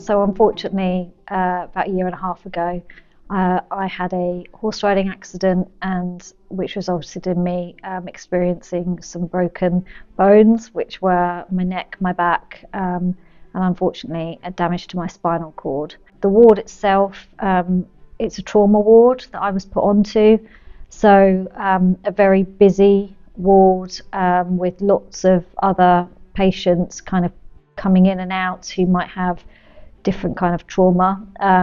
So unfortunately, about a year and a half ago, I had a horse riding accident, and which resulted in me experiencing some broken bones, which were my neck, my back, and unfortunately a damage to my spinal cord. The ward itself, it's a trauma ward that I was put onto, so a very busy ward with lots of other patients kind of coming in and out who might have different kind of trauma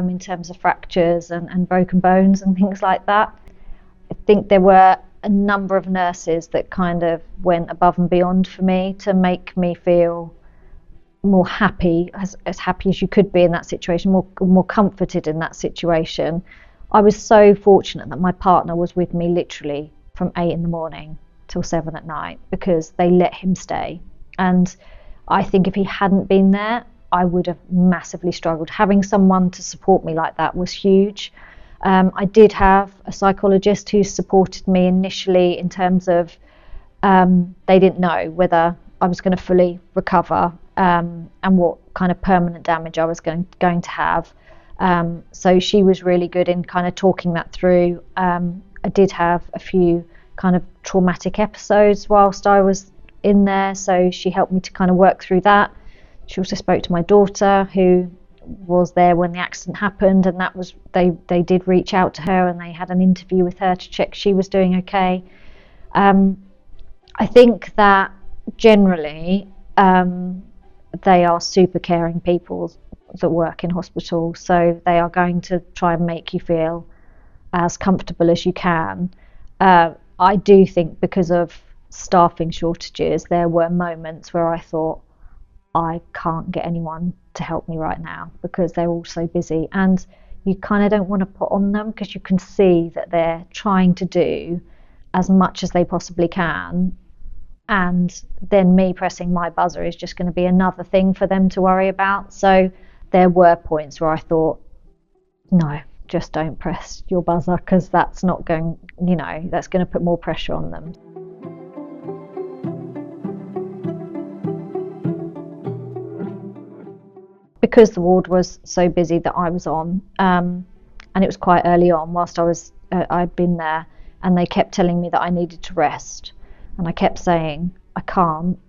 in terms of fractures and broken bones and things like that. I think there were a number of nurses that kind of went above and beyond for me to make me feel more happy, as happy as you could be in that situation, more comforted in that situation. I was so fortunate that my partner was with me literally from 8 in the morning till 7 at night, because they let him stay. And I think if he hadn't been there, I would have massively struggled. Having someone to support me like that was huge. I did have a psychologist who supported me initially in terms of they didn't know whether I was going to fully recover and what kind of permanent damage I was going to have. So she was really good in kind of talking that through. I did have a few kind of traumatic episodes whilst I was in there, so she helped me to kind of work through that. She also spoke to my daughter, who was there when the accident happened, and that was they did reach out to her and they had an interview with her to check she was doing okay. I think that generally they are super caring people that work in hospital, so they are going to try and make you feel as comfortable as you can. I do think because of staffing shortages, there were moments where I thought, I can't get anyone to help me right now because they're all so busy, and you kind of don't want to put on them because you can see that they're trying to do as much as they possibly can, and then me pressing my buzzer is just going to be another thing for them to worry about. So there were points where I thought, no, just don't press your buzzer, because that's not going, that's going to put more pressure on them. Because the ward was so busy that I was on, and it was quite early on whilst I'd been there, and they kept telling me that I needed to rest, and I kept saying I can't.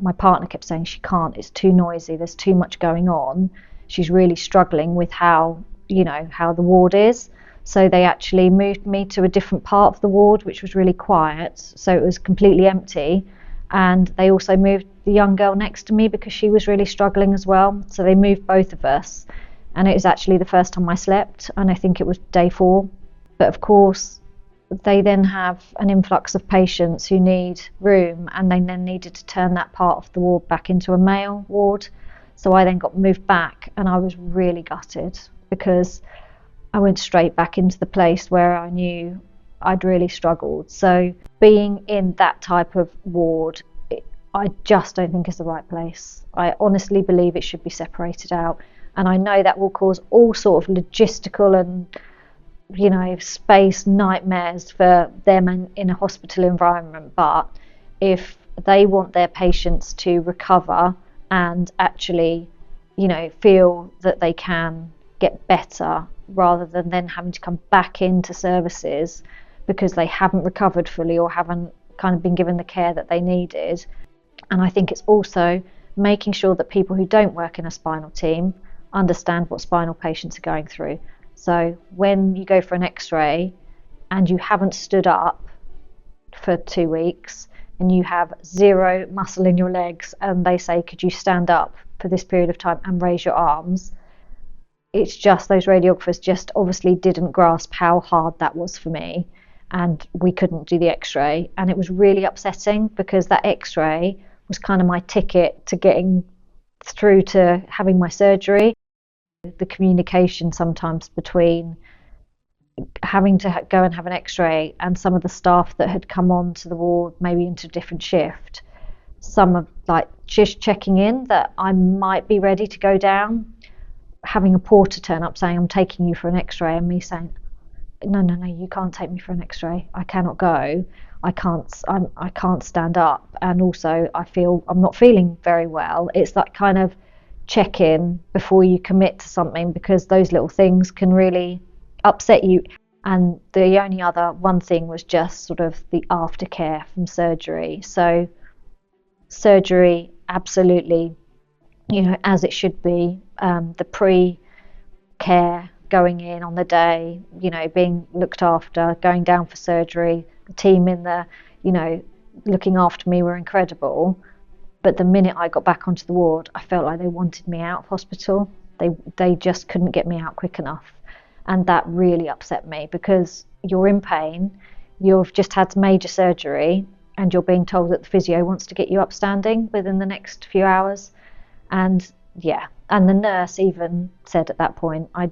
My partner kept saying she can't. It's too noisy. There's too much going on. She's really struggling with how the ward is. So they actually moved me to a different part of the ward, which was really quiet. So it was completely empty. And they also moved the young girl next to me because she was really struggling as well. So they moved both of us. And it was actually the first time I slept, and I think it was day 4. But of course, they then have an influx of patients who need room, and they then needed to turn that part of the ward back into a male ward. So I then got moved back, and I was really gutted because I went straight back into the place where I knew I'd really struggled. So being in that type of ward, I just don't think is the right place. I honestly believe it should be separated out, and I know that will cause all sort of logistical and space nightmares for them in a hospital environment. But if they want their patients to recover and actually feel that they can get better, rather than then having to come back into services because they haven't recovered fully or haven't kind of been given the care that they needed. And I think it's also making sure that people who don't work in a spinal team understand what spinal patients are going through. So when you go for an x-ray and you haven't stood up for 2 weeks and you have 0 muscle in your legs, and they say, could you stand up for this period of time and raise your arms? It's just those radiographers just obviously didn't grasp how hard that was for me, and we couldn't do the x-ray. And it was really upsetting because that x-ray was kind of my ticket to getting through to having my surgery. The communication sometimes between having to go and have an x-ray and some of the staff that had come on to the ward, maybe into a different shift, some of just checking in that I might be ready to go down, having a porter turn up saying, I'm taking you for an x-ray, and me saying, no, you can't take me for an x-ray, I cannot go, I can't stand up, and also I feel I'm not feeling very well. It's that kind of check in before you commit to something, because those little things can really upset you. And the only other one thing was just sort of the aftercare from surgery. So surgery, absolutely, as it should be. The pre-care, going in on the day, being looked after, going down for surgery, the team in the, looking after me were incredible. But the minute I got back onto the ward, I felt like they wanted me out of hospital. They just couldn't get me out quick enough. And that really upset me, because you're in pain, you've just had major surgery, and you're being told that the physio wants to get you upstanding within the next few hours. And yeah, and the nurse even said at that point, I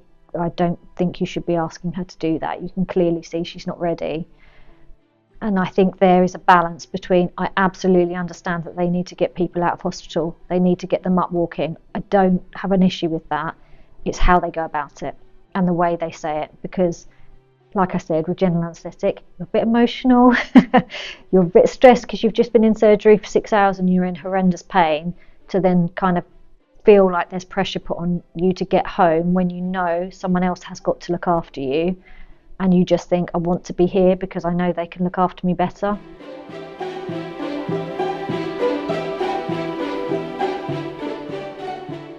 don't think you should be asking her to do that. You can clearly see she's not ready. And I think there is a balance between, I absolutely understand that they need to get people out of hospital. They need to get them up walking. I don't have an issue with that. It's how they go about it and the way they say it. Because, like I said, with general anaesthetic, you're a bit emotional. You're a bit stressed because you've just been in surgery for 6 hours and you're in horrendous pain, to then kind of feel like there's pressure put on you to get home when you know someone else has got to look after you. And you just think, I want to be here because I know they can look after me better.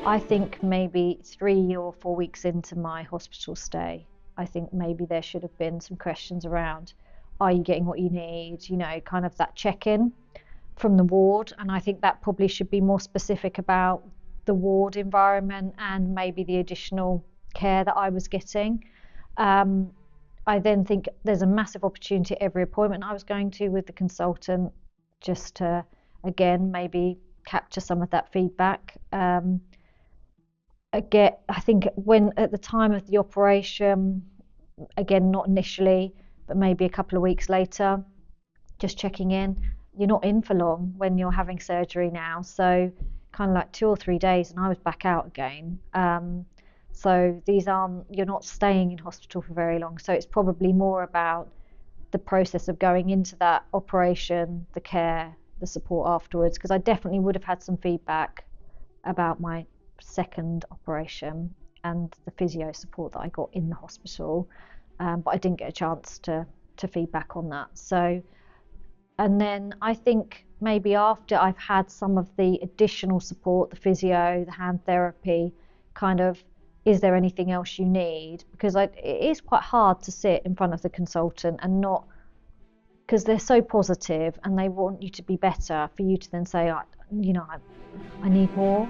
I think maybe 3 or 4 weeks into my hospital stay, I think maybe there should have been some questions around, are you getting what you need? Kind of that check-in from the ward. And I think that probably should be more specific about the ward environment and maybe the additional care that I was getting. I then think there's a massive opportunity at every appointment I was going to with the consultant, just to, again, maybe capture some of that feedback. Again, I think when at the time of the operation, again, not initially, but maybe a couple of weeks later, just checking in. You're not in for long when you're having surgery now, so kind of like 2 or 3 days, and I was back out again. So you're not staying in hospital for very long. So it's probably more about the process of going into that operation, the care, the support afterwards, because I definitely would have had some feedback about my second operation and the physio support that I got in the hospital, but I didn't get a chance to feedback on that. So, and then I think maybe after I've had some of the additional support, the physio, the hand therapy, kind of, is there anything else you need? Because it is quite hard to sit in front of the consultant and not, because they're so positive and they want you to be better, for you to then say, I need more.